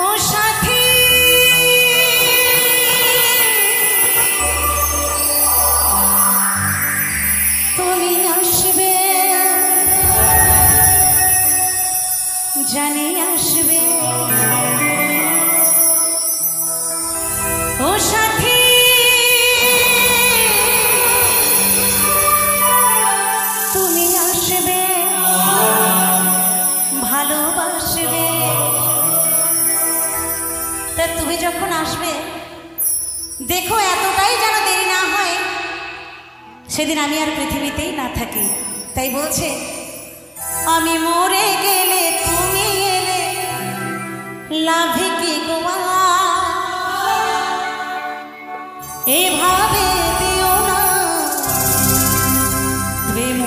ও সাথী তুমি আসবে, জানি আসবে। ও সাথী তুমি আসবে, ভালোবাসবে। তা তুমি যখন আসবে দেখো এতটাই যেন দেরি না হয় সেদিন আমি আর পৃথিবীতেই না থাকি। তাই বলছে আমি মরে গেলে তুমি এলে লাভে কি গোয়া, এভাবে দিও না প্রেম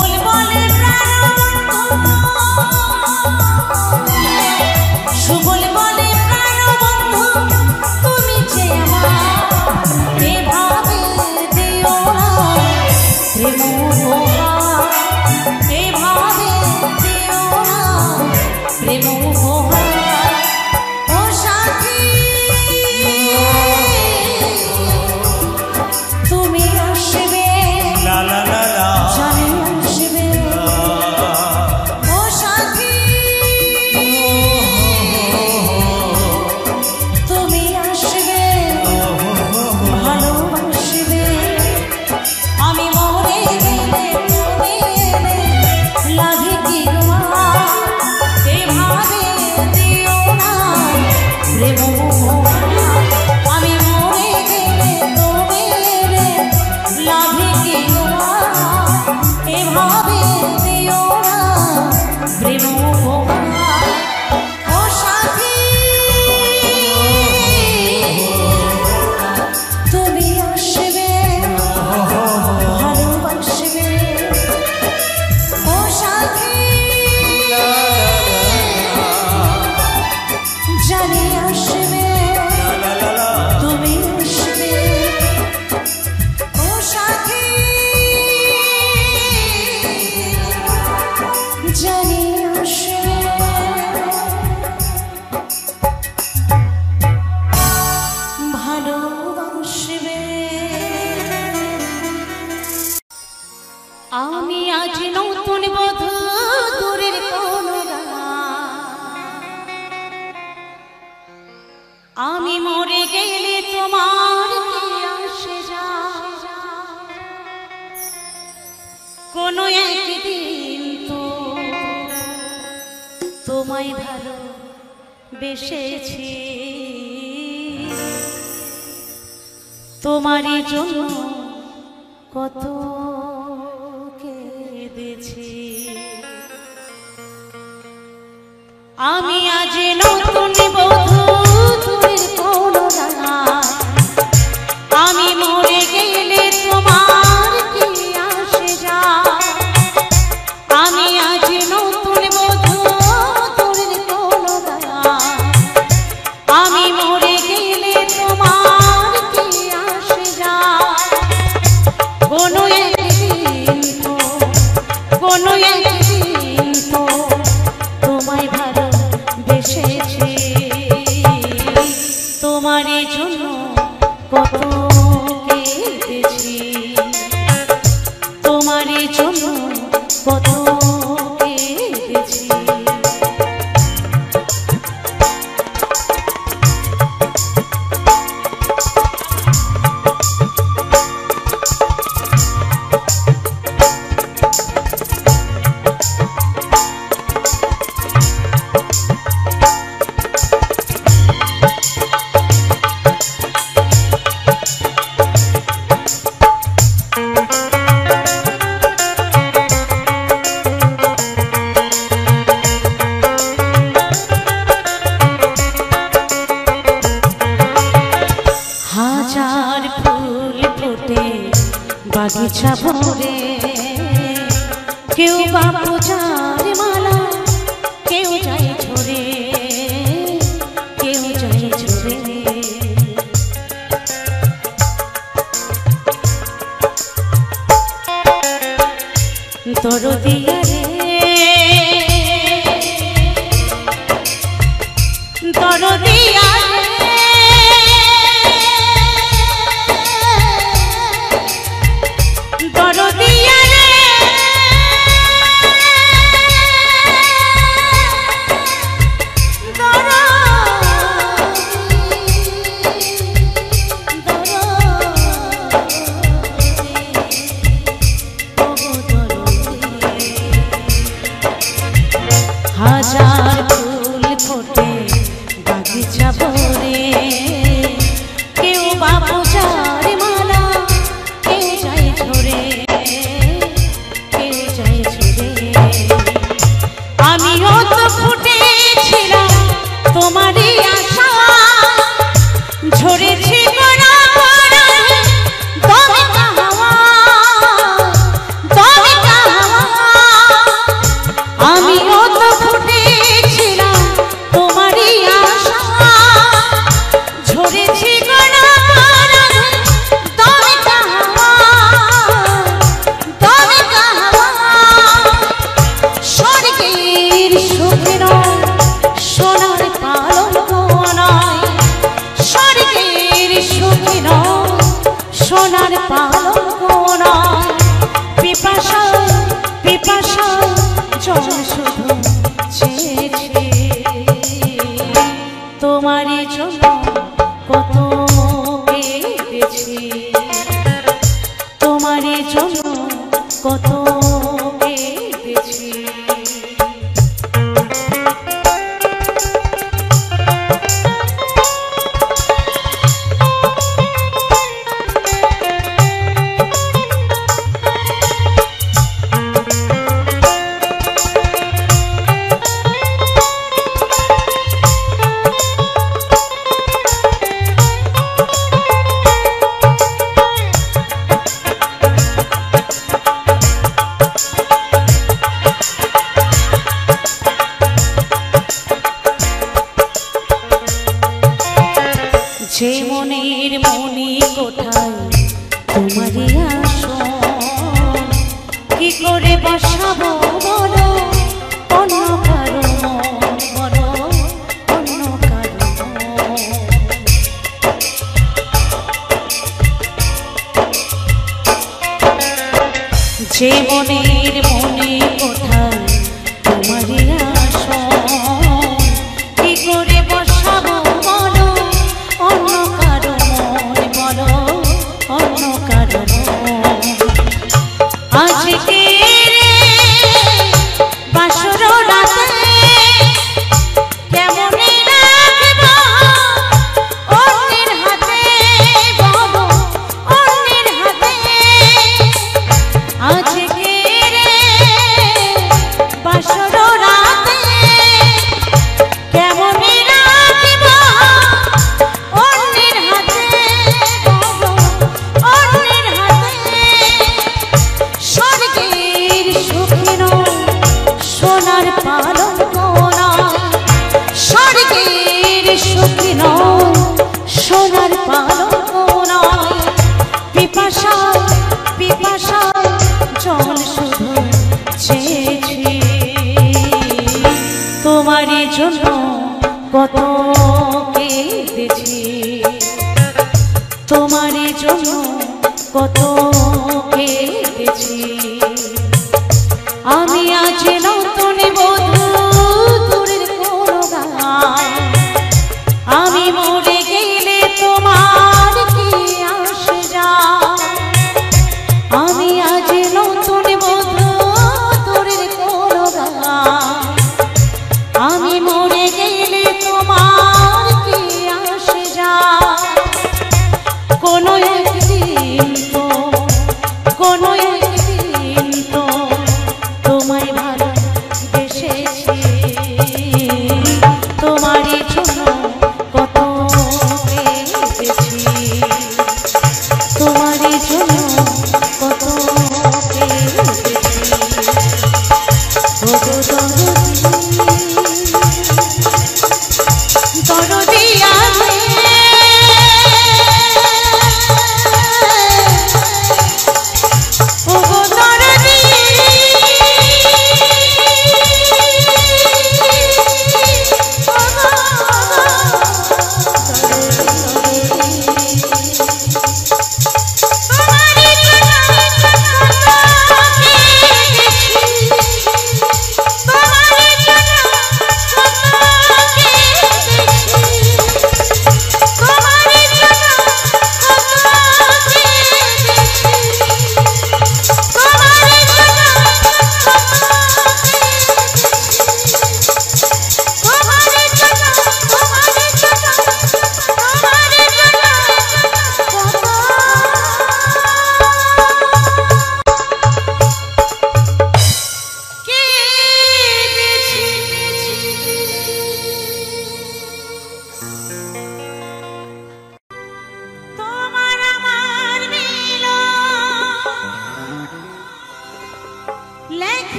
সুবল বলে প্রাণবন্ধু, সুবল বলে প্রাণবন্ধু, তুমি যে আমার এভাবে দিও না প্রেম উপহার, এভাবে দিও না প্রেম উপহার। ও সাথী তুমি আসবে, জানি আসবে। ও সাথী তুমি আসবে, ভালোবাসবে। আমি মরে গেলে তুমি এলে লাগে কি তোমার, এভাবে দিও না প্রেম উপহার। আমি মরে গেলে তুমি এলে লাগে কি তোমার, এভাবে দিও না প্রেম উপহার। ও সাথী তুমি আসবে, ভালোবাসবে। ও সাথী জানি আসবে, তুমি আসবে। ও সাথী জানি আসবে, ভালোবাসবে। আমি আজ নতুন বধূ দূরের কোন আমি মরে গেলে তোমার কি আসে যায়, কোনো একদিন তো তোমায় ভালো বেসেছি, তোমারই জন্য কত কেঁদেছি। আমি আজ নতুন বধূ দূরের কোন আমি মরে গেলে তোমার কি আসে যায়, আমি আজ নতুন বধূ দূরের কোন আমি মরে গেলে তোমার কি আসে যায়। কোনো একদিন তো, কোনো একদিন তো তোমায় ভালোবেসেছি, তোমারই জন্য কত কেঁদেছি, তোমারই জন্য কত কেঁদেছি। হাজার ফুল ফোটে বাগিচা ভরে, কেউ বা পূজার মালা, কেউ যায় ঝরে, কেউ যায় ঝরে। দরদিয়া রে দরদিয়া দরদিয়া রে হাজার ফুল ফোটে বাগিচা ভরে, কেউ বা পূজার মালা, কেউ যায় ঝরে, কেউ যায় ঝরে। আমিও তো ফুটেছিলাম তোমারই আশা, ঝরেছি গোড়া গোড়া, তবে কাহাওয়া, তবে কাহাওয়া। জল শুধু চেয়েছি তোমারই জন্য কত কেঁদেছি তোমারই জন্য কত কেঁদেছি যে মনের মনি কোথায় তোমারই আসন কি করে বসাবো বলো অন্য কারো মন বলো অন্য কারো যে মনের মনি কোথায় তোমারই আসন কি করে বসাবো বলো অন্য কারো মন বলো অন্য কারো আজকে বাসর রাতে কেমন রাখবো অন্যের হাতে বলো অন্যের হাতে আজকে বাসর রাতে কেমন রাখবো অন্যের হাতে বলো অন্যের হাতে স্বর্গের সুখিন সোনার পালঙ্ক নয় স্বর্গের সুখিন সোনার পালঙ্ক নয় পিপাসা পিপাসা জল শুধু চেয়েছি তোমারই জন্য কত কেঁদেছি তোমারই জন্য কত কেঁদেছি আমি আজ নতুন বধূ দূরের কোনো গান আমি মরে গেলে তোমার কি আসে যায় আমি আজ নতুন বধূ দূরের কোনো গান আমি মরে গেলে তোমার কি আসে যায় কোনো একদিন তো কোনো একদিন তো তোমায় ভালোবেসেছি তোমারই জন্য কত কেঁদেছি তোমারই জন্য কত কেঁদেছি ওগো দরদি আছে ওগো দরদি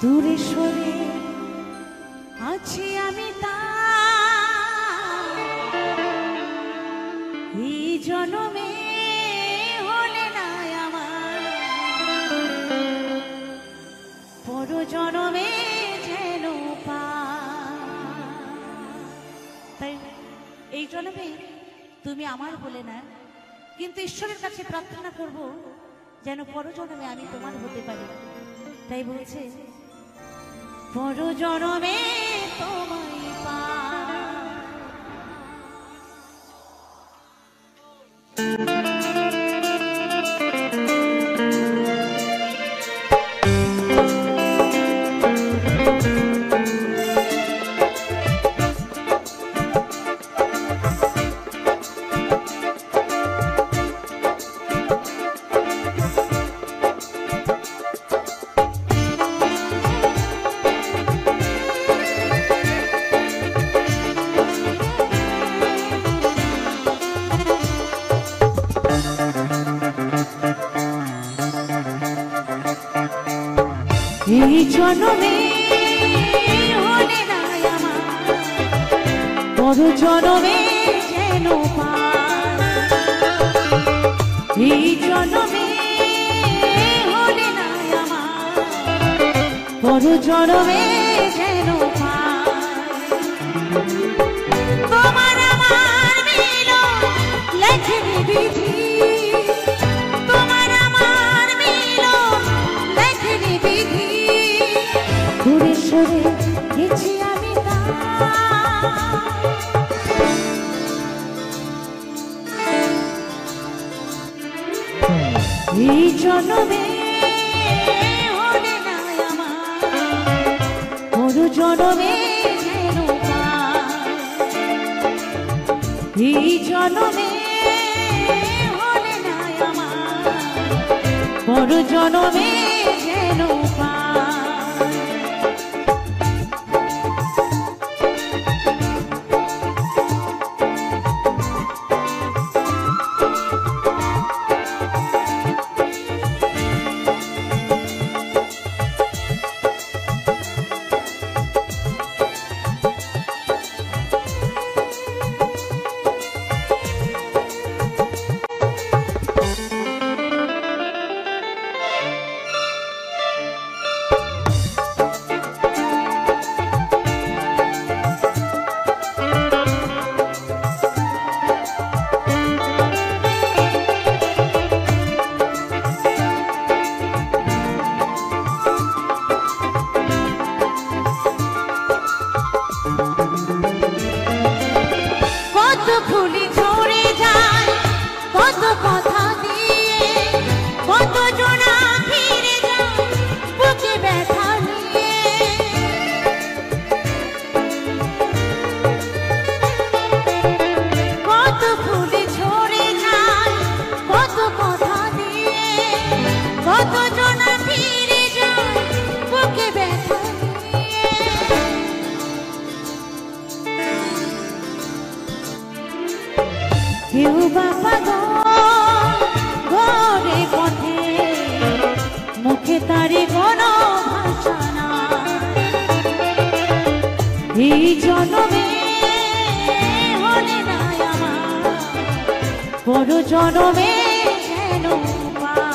দূরে সরে আছি আমি এই জনমে হলে না আমার পর জনমে যেন তাই এই জন্মে তুমি আমার বলে না, কিন্তু ঈশ্বরের কাছে প্রার্থনা করব যেন পরজন্মে আমি তোমার হতে পারি। তাই বলছে পরজন্মে তোমায় পাই। এই জন্মে হলে না আমার, পর জন্মে যেন পাই। এই জন্মে হলে না আমার, পর জন্মে যেন পাই। তোমার আমার মিলন লেখনি বিধি, তোমার আমার মিলন লেখনি বিধি। দূরে সরে গেছি আমি এই জন্মে হলে না আমার, পর জন্মে যেন পাই। এই জন্মে হলে না আমার, পর জন্মে যেন পাই। ফুলি ঝরে যায় কত কথা দিয়ে, কত জনা ফিরে যায় বুকে ব্যথা নিয়ে। কত ফুলি ঝরে যায় কত কথা দিয়ে, কত জনা ফিরে যায় বুকে ব্যথা নিয়ে। কেউ বাবা ঘরে পথে মুখে তারি কোনো ভাষা না। এই জন্মে হলে না আমার, পর জন্মে যেন পাই।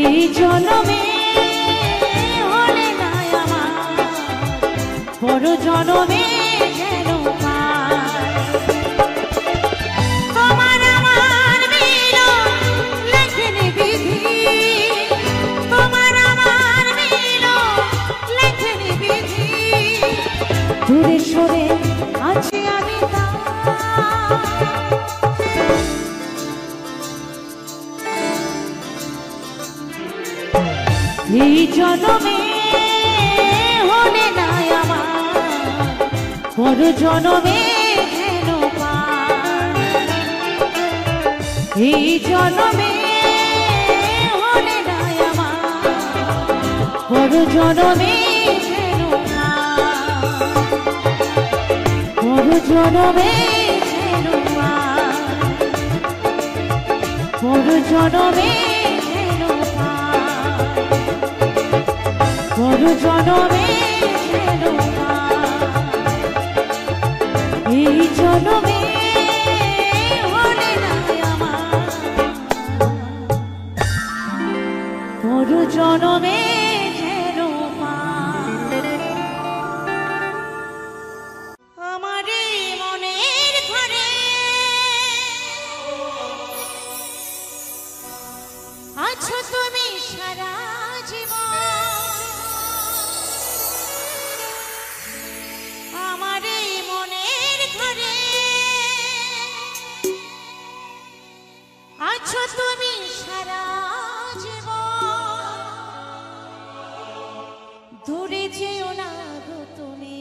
এই জনমে হলে না আমার বড় জনমে যেন তোমার আমার মিলন লেখেনি বিধি, তোমার আমার মিলন লেখেনি বিধি, দূরে সরে আছি আমি এই জনমে হলে না আমার বড় জনমে যেন এই জনমে হলে না আমার বড় জনমে যেন বড় জনমে যেন বড় জনমে বড় জনমে যেন এই জনমে হলে না আমার বড় জনমে যেন আমার মনের ঘরে আছো তুমি সারা জীবন, আছো তুমি সারা জীবন, দূরে যেও না গো তুমি,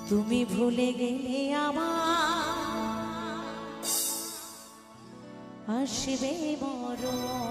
তুমি ভুলে গেলে আমার আসবে মরণ।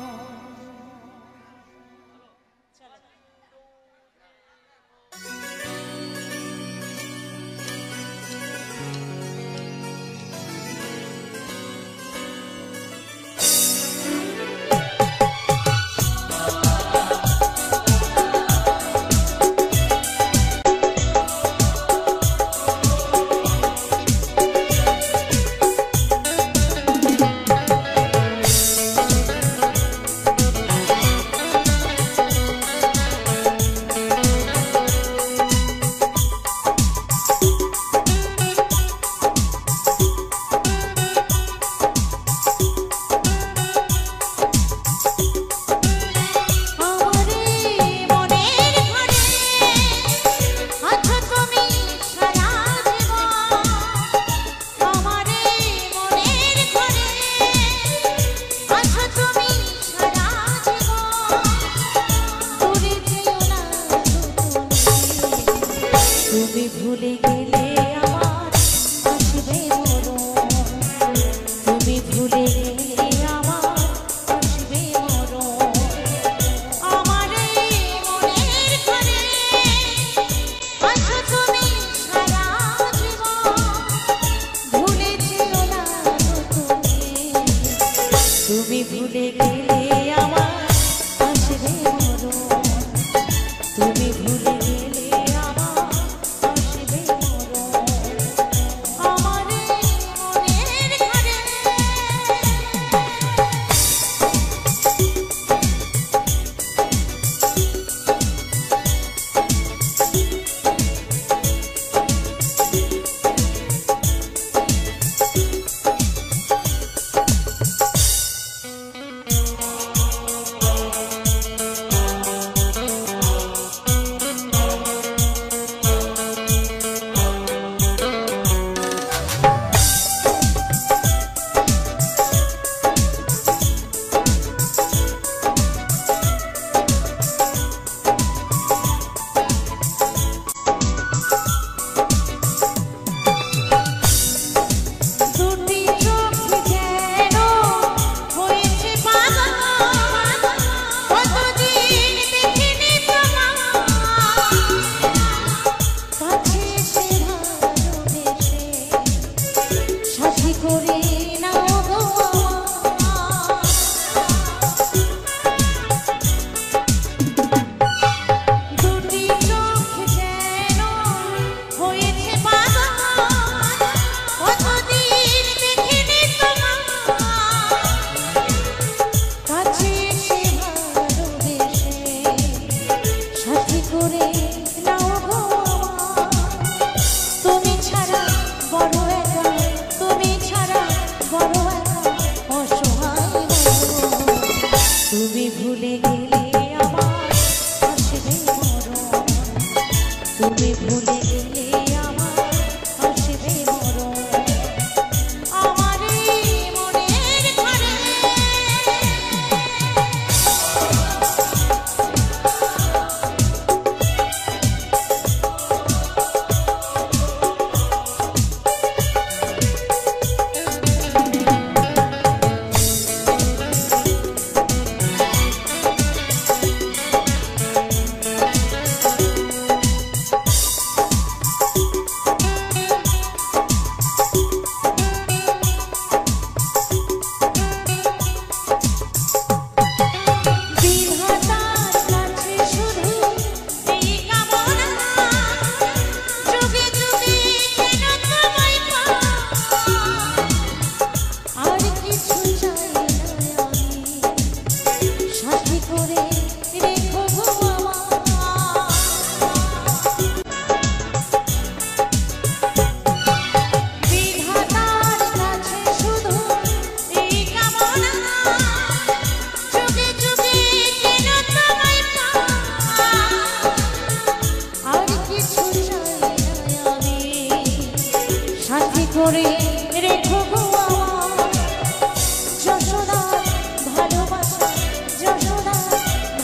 তুমি ভুলে গেলে আমার আসবে মরণ, তুমি ভুলে গেলে আমার আসবে মরণ। আমার এই মনের ঘরে করে রেখো গো আমার যশোদা ভালোবাসা, যশোদা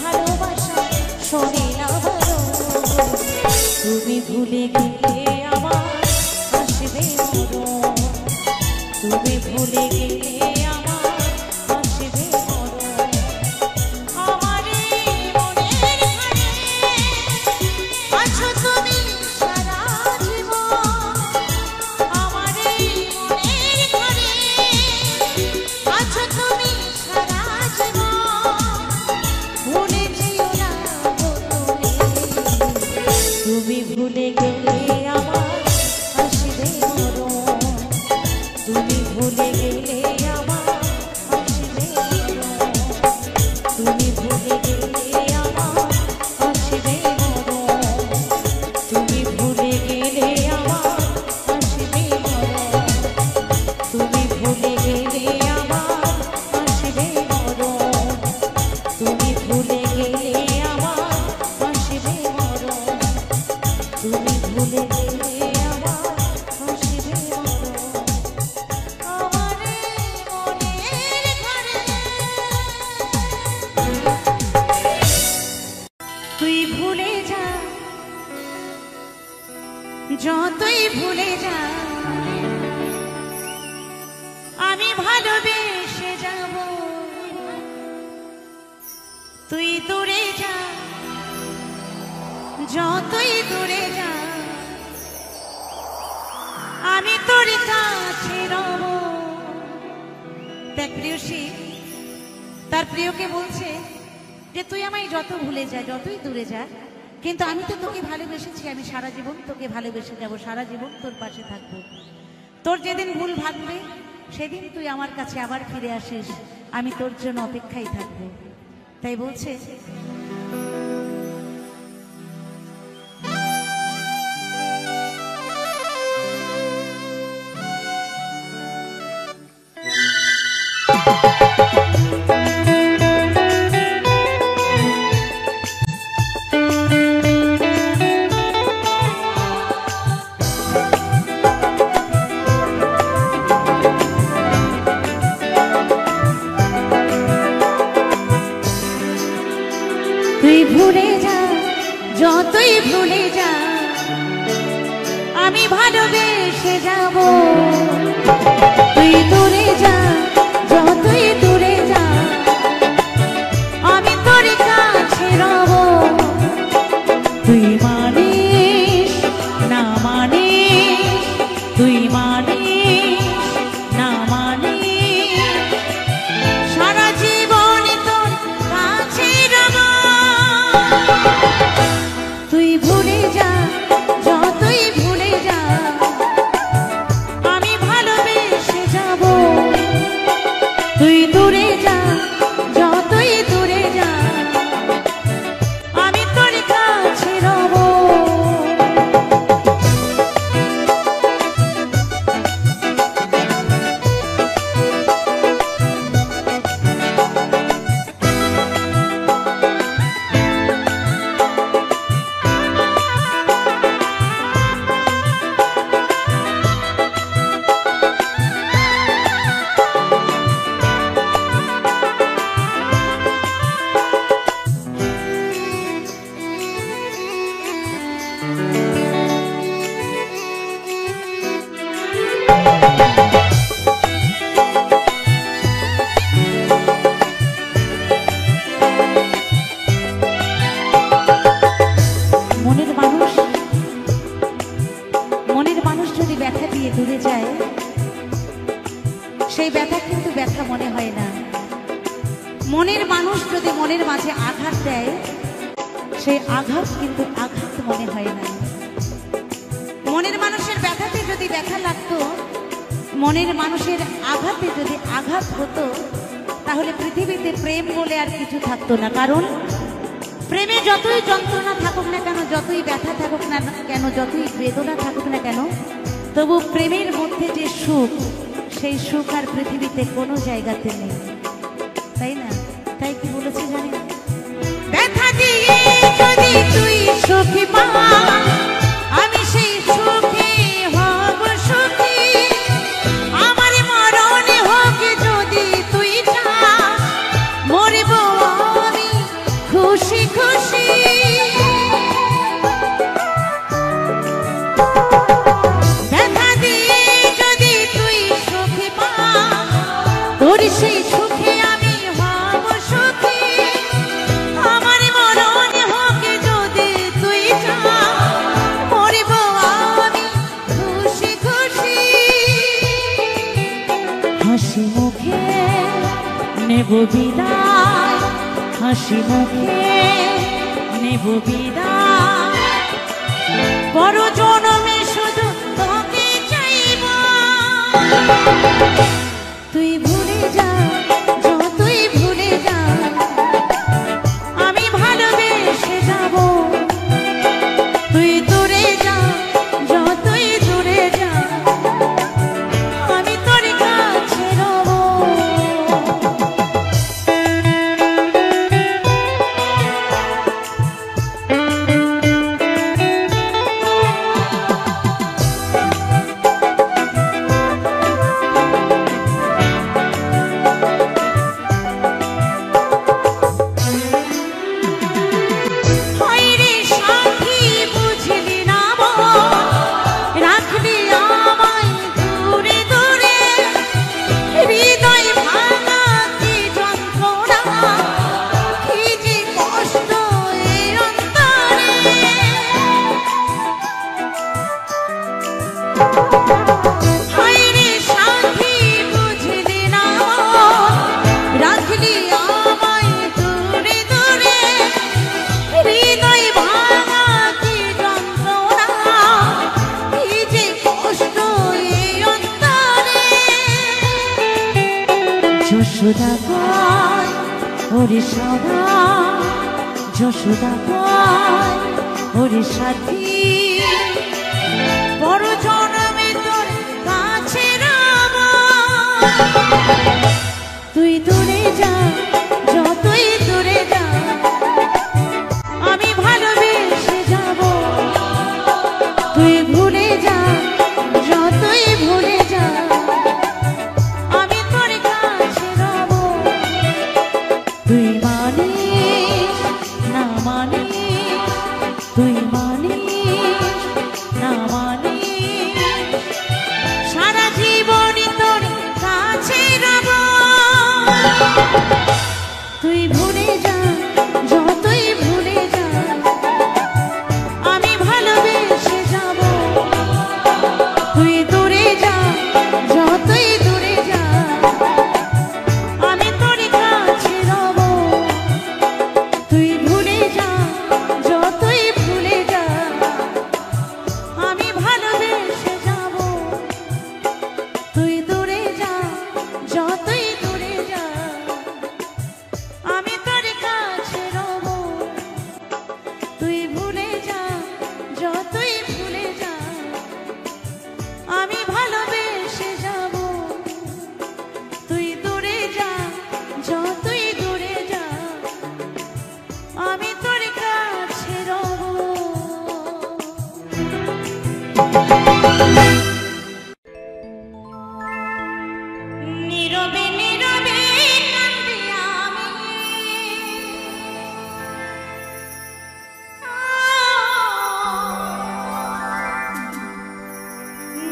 ভালোবাসা শোনে না ভালো। তুমি ভুলে গেলে আমার আসবে মরণ, তুমি ভুলে গেলে আমার আসবে মরণ। আমার এই মনের ঘরে আছো তুমি সারা জীবন, আমার এই মনের ঘরে আছো তুমি সারা জীবন। ভুলে যেও না তুমি ভুলে গেলে আমার আসবে মরণ, তুমি ভুলে গেলে আমার আসবে মরণ, তুমি ভুলে গেলে আমার আসবে মরণ, তুমি ভুলে গেলে আমার আসবে মরণ, তুমি ভুলে গেলে আমার আসবে মরণ, তুমি ভুলে গেলে আমার আসবে মরণ, তুমি ভুলে গেলে আমার আসবে মরণ। আমার মনের ঘরে তুই ভুলে যা, যতই ভুলে যা আমি ভালোবেসে যাব। তুই দূরে যা, যতই দূরে যা আমি তোর কাছে রব। দেখ প্রিয়সী তার প্রিয়কে বলছে যে তুই আমায় যত ভুলে যা, যতই দূরে যা, কিন্তু আমি তো তোকে ভালোবেসেছি, আমি সারা জীবন তোকে ভালোবেসে যাব, সারা জীবন তোর পাশে থাকবো। তোর যেদিন ভুল ভাঙবে সেদিন তুই আমার কাছে আবার ফিরে আসিস, আমি তোর জন্য অপেক্ষায় থাকবো। তাই বলছে তুই ভুলে যা, যতই ভুলে যা আমি ভালোবেসে যাব। তুই দূরে যা, যতই দূরে যা আমি তোর কাছে রব। তুই মানিস না মানিস, তুই মানিস না মানিস, সারা জীবন তোর কাছে রব। তুই ভুলে যা, যতই ভুলে যা আমি ভালোবেসে যাব। মনের মানুষ যদি মনের মাঝে আঘাত দেয়, সেই আঘাত কিন্তু আঘাত মনে হয় না। মনের মানুষের ব্যথাতে যদি ব্যথা লাগতো, মনের মানুষের আঘাতে যদি আঘাত হতো, তাহলে পৃথিবীতে প্রেম বলে আর কিছু থাকতো না। কারণ প্রেমে যতই যন্ত্রণা থাকুক না কেন, যতই ব্যথা থাকুক না কেন, যতই বেদনা থাকুক না কেন, তবু প্রেমের মধ্যে যে সুখ, সেই সুখ আর পৃথিবীতে কোনো জায়গাতে নেই, তাই না? তাই কি বলেছে জানেন? ব্যথা দিয়ে যদি তুই সুখী পা, আমি সেই সুখী হব সুখী। আমার মরণে হোক যদি তুই চাস, মরব আমি খুশি খুশি। ব্যথা দিয়ে যদি তুই সুখী পা, তোর সেই সুখে আমি হব সুখী। আমার মরণে হোক যদি তুই চাস, মরব আমি খুশি খুশি। হাসি মুখে নেব বিদায়, হাসি মুখে নেব বিদায়। বড় জনমে শুধু তোকে চাইব, তুই ভুলে যা, যতই ভুলে যা, আমি ভালোবেসে যাব। তুই দূরে যা, যতই দূরে যা, আমি তোর কাছে রব। যশোদা কয় ওরে সদা, যশোদা কয় ওরে সাথী, বড় জনমে তোর কাছে রব। তুই দূরে যা, যতই দূরে যা, আমি ভালোবেসে যাব। তুই ভুলে যা, যতই ভুলে যা, আমি তোর কাছে রব। তুই মানিস না মানিস, তুই মানিস না মানিস, সারা জীবনই তোর কাছে রব। তুই ভুলে যা, যতই ভুলে যা, আমি ভালোবেসে যাব। তুই দূরে যা, যতই দূরে যা, আমি তোর কাছে রব। তুই ভুলে যা, যতই ভুলে যা, আমি ভালোবেসে যাব। তুই দূরে যা, যতই দূরে যা, আমি তোর কাছে রব। তুই ভুলে যা, যতই ভুলে যা, আমি ভালোবেসে যাব। তুই দূরে যা, যতই দূরে যা, আমি তোর কাছে রব। নীরবে নীরবে কাঁদি আমি,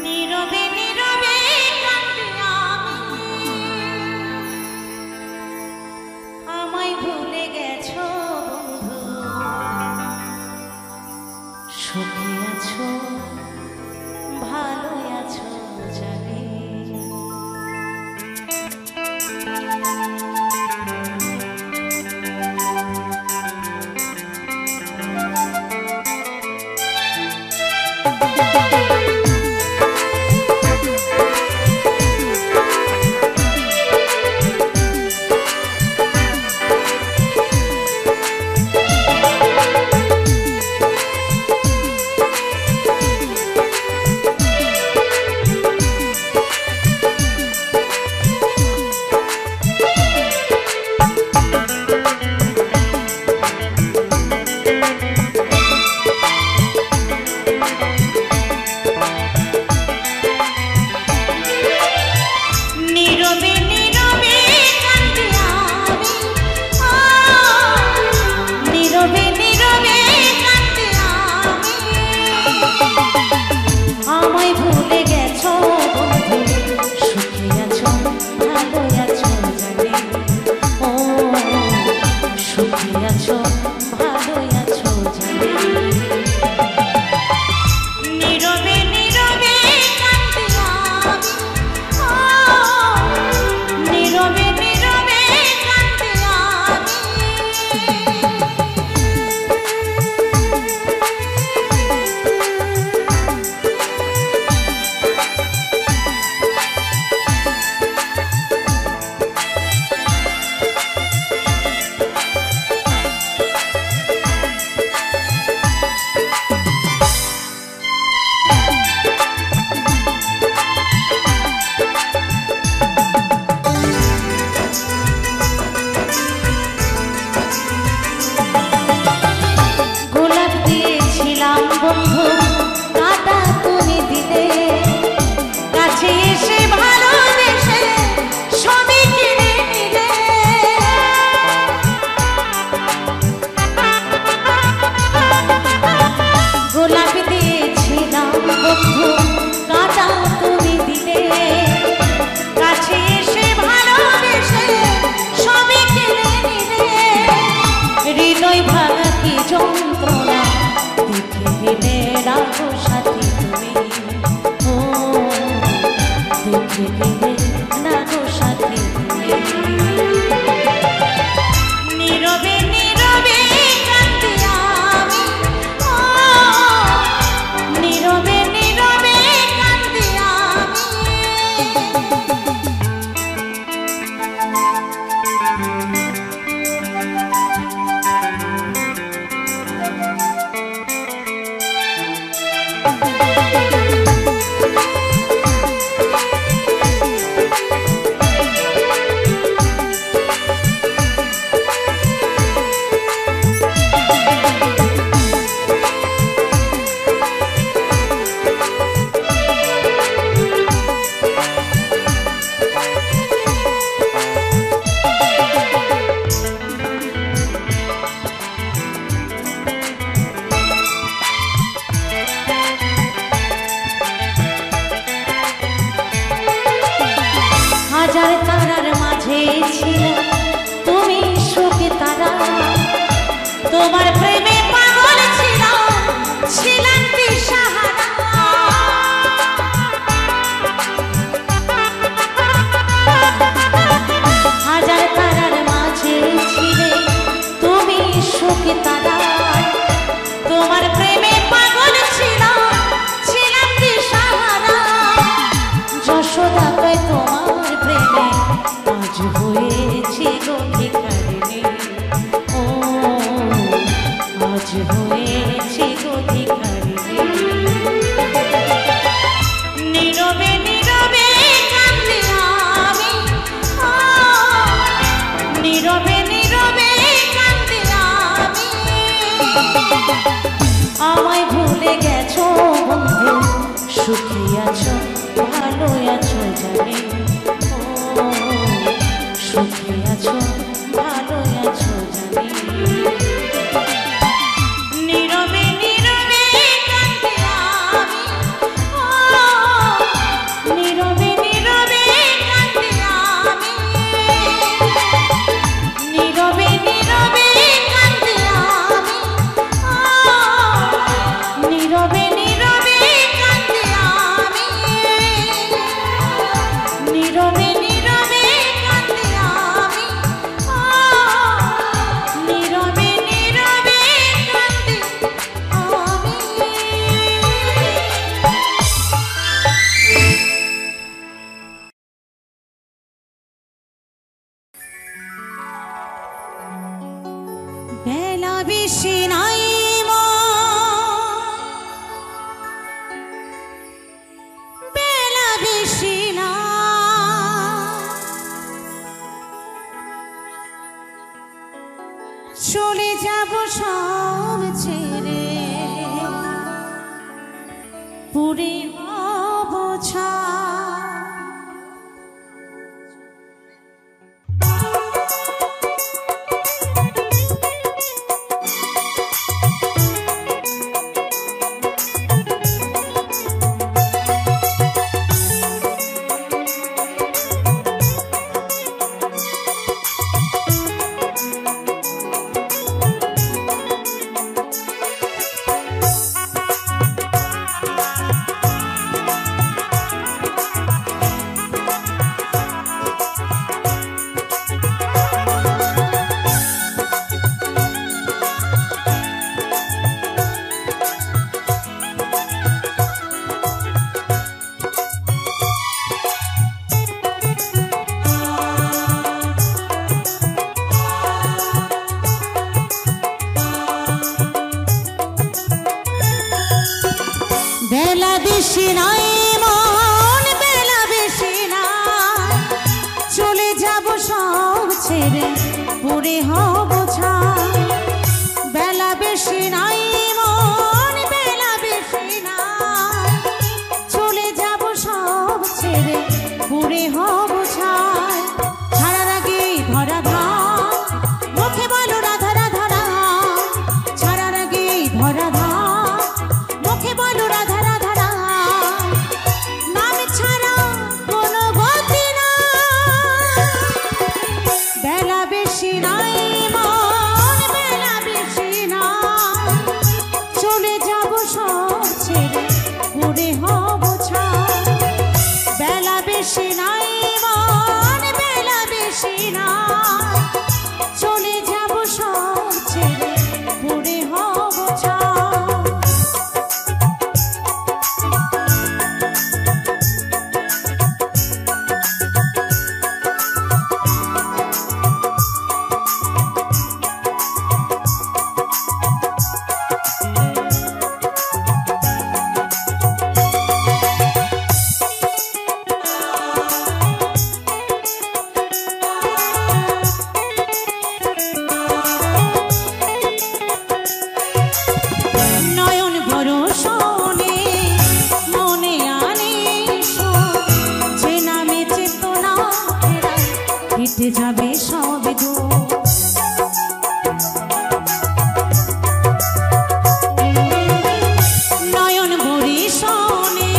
নীরবে নীরবে কাঁদি আমি। আমায় ভুলে গেছো বন্ধু, সুখে আছো, ভালো আছো জানি। তোমার প্রেমে পাগল ছিলাম দিশাহারা। হাজার তারার মাঝে ছিলে তুমি সুখে তারা, তোমার প্রেমে পাগল ছিলাম দিশাহারা। যশোদা কয় তোমার প্রেমে আজ হয়েছে গো ভিখারিণী, ও আজ হয়েছে গো ভিখারিণী। নীরবে নীরবে কাঁদি আমি, নীরবে নীরবে কাঁদি আমি। আমায় ভুলে গেছো বন্ধু, সুখী আছো ভালো আছো জানি, ও সুখী আছো ভালো আছো জানি। নীরবে নীরবে কাঁদি আমি, নীরবে নীরবে কাঁদি আমি। নীরবে নীরবে কাঁদি আমি, নীরবে নীরবে কাঁদি আমি। নীরবে নীরবে কাঁদি আমি, বেশি নাই বেলা বেশি না, চলে যাব সব ছেড়ে, পুরে হব ছাই। বেলা বেশি নাই মন, বেলা বেশি না, চলে যাব সব ছেড়ে, পুরে হব ছাই। বেলা বেশি নাই মন, বেলা বেশি না, চলে যাব সব ছেড়ে, পুরে হব ছাই। ছাড়ার আগেই ধরা ধার, মুখে বলো রাধা রাধা রাম। ছাড়ার আগেই ধরা ধার, মুখে বলো রাধা রাধা রাম। নাম ছাড়া কোনো গতি না, বেলা বেশি নাই মন, বেলা বেশি না, চলে যাব সব ছেড়ে, পুরে হব ছাই। বেলা বেশি নাই মন, বেলা বেশি না, চলে যাব সব ছেড়ে, পুরে হব ছাই। নয়ন বরষণে মনে আনে সুর, যে নামে চেতনা ফেরায়, কেটে যাবে সব দূর। নয়ন বরষণে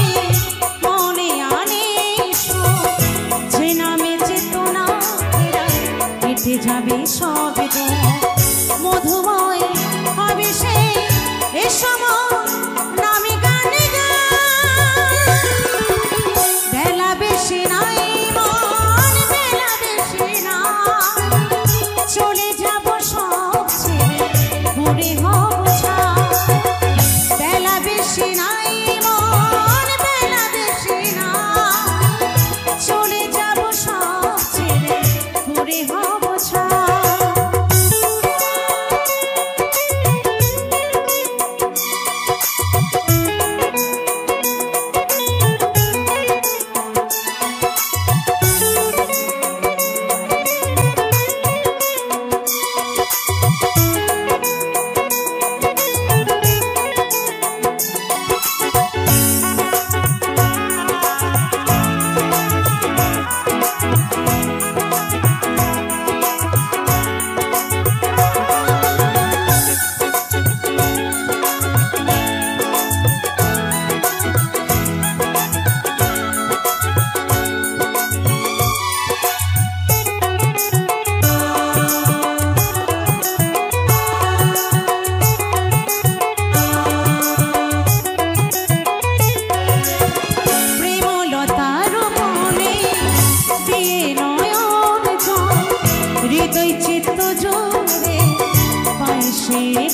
মনে আনে সুর, যে নামে চেতনা ফেরায়, কেটে যাবে সব দূর। মধুময় হবে সে এ সময় নামে গানে গায়। বেলা বেশি নাই মন, বেলা বেশি না, চলে যাব সব ছেড়ে, পুরে হব ছাই। বেলা বেশি নাই মন, বেলা বেশি না, চলে যাব সব ছেড়ে, পুরে হব ছাই।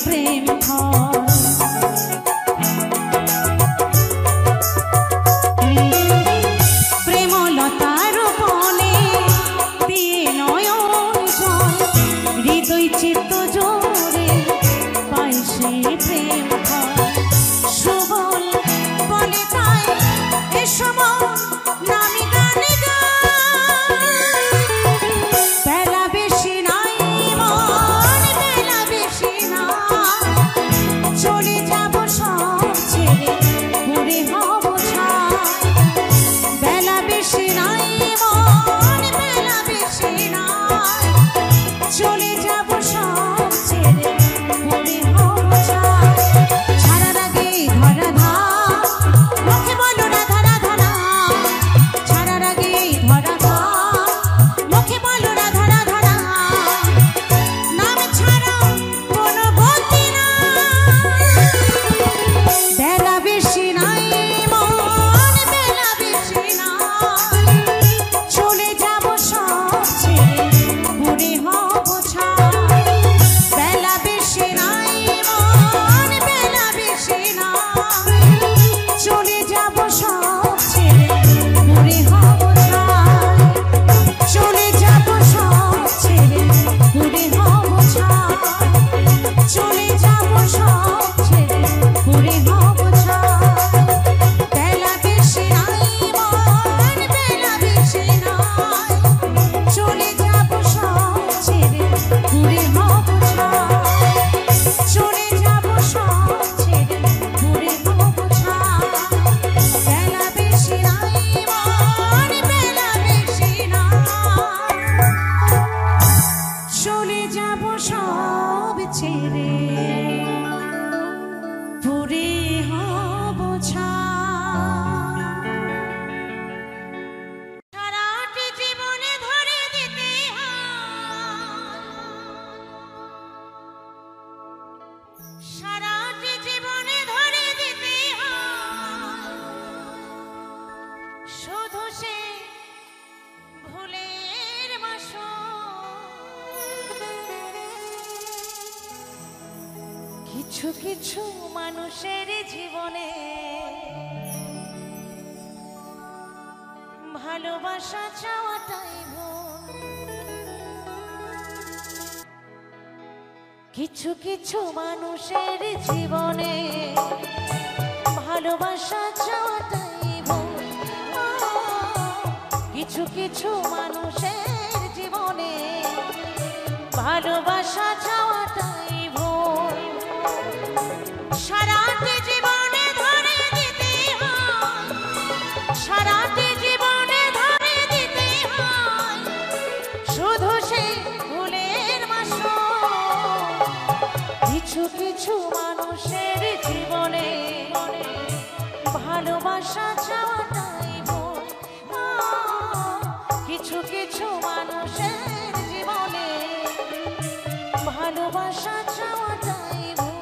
প্রেম প্রেমলতার বনে দিয়ে নয়ন জল হৃদয় চিত্ত জোরে সে প্রেম সুবল বলে তাই এ সময় নামি গানে বেলা বেশি নাই মন বেলা বেশি না চলে যাব সব ছেড়ে পুরে হব ছাই বেলা বেশি নাই মন বেলা বেশি না চলে যাব সব ছেড়ে পুরে হব ছাই ছাড়ার আগে ধরা ধার মুখে বলো রাধা রাধা না ছাড়ার আগে ধরা ধার মুখে বলো রাধা রাধা না নাম ছাড়া কোনো গতি না বেলা বেশি নাই মন বেলা বেশি না চলে যাব সব ছেড়ে পুরে হব ছাই বেলা বেশি নাই মন বেলা বেশি না চলে যাব সব ছেড়ে পুরে হব ছাই চলে যাব সব ছেড়ে পুরে হব ছাই চলে যাব সব ছেড়ে পুরে হব ছাই বেলা বেশি নাই মন বেলা বেশি নাই চলে যাব সব ছেড়ে পুরে হব ছাই চলে যাব সব ছেড়ে পুরে হব ছাই বেলা বেশি নাই মন বেলা বেশি না চলে যাব সব ছেড়ে পুরে হব ছাই সারাটি জীবনে ধরে দিতে সারাটি জীবনে ধরে দিতে শুধু সে ভুলের কিছু কিছু মানুষের জীবনে ভালোবাসা চাওয়াটাই ভুল কিছু কিছু মানুষের জীবনে ভালোবাসা চাওয়াটাই ভুল কিছু কিছু মানুষের জীবনে ভালোবাসা চাওয়াটাই ভুল সারাটি জীবনে ধরে দিতে হয় সারাটি জীবনে ধরে দিতে হয় শুধু সেই ভুলের মাসুল কিছু কিছু মানুষের জীবনে ভালোবাসা চাওয়াটাই ভুল কিছু কিছু মানুষের জীবনে ভালোবাসা চাওয়াটাই ভুল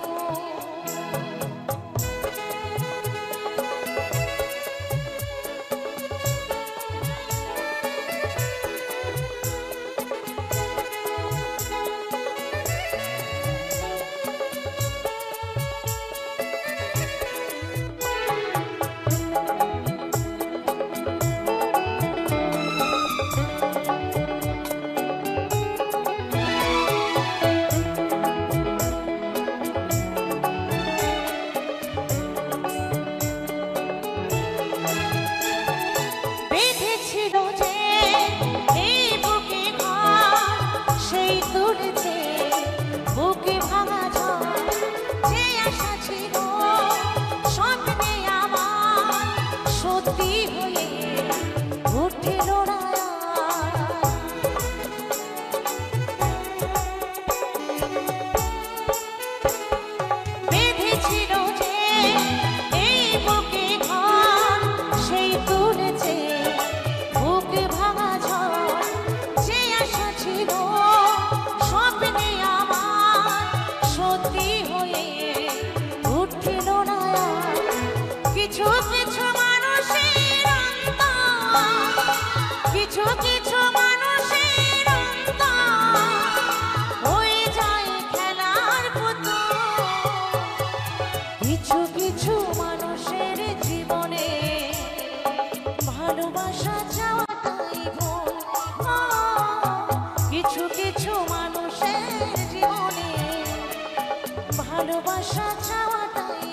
ভালোবাসা চাওয়াটাই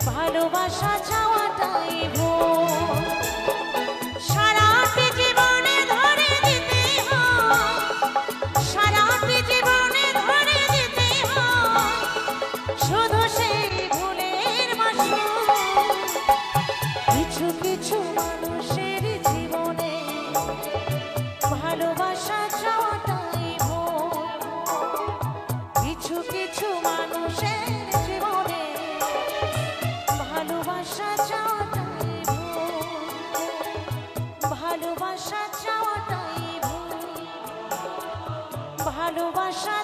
ভালোবাসা চাওয়াটাই ভুল। সারাটি জীবনে ধরে দিতে হয়, সারাটি জীবনে ধরে দিতে হয় শুধু সেই ভুলের মাসুল। কিছু কিছু মানুষের জীবনে ভালোবাসা চাওয়াটাই ভুল। কিছু কিছু মানুষের জীবনে ভালোবাসা চাওয়াটাই ভুল। ভালোবাসা চাওয়াটাই ভুল। ভালোবাসা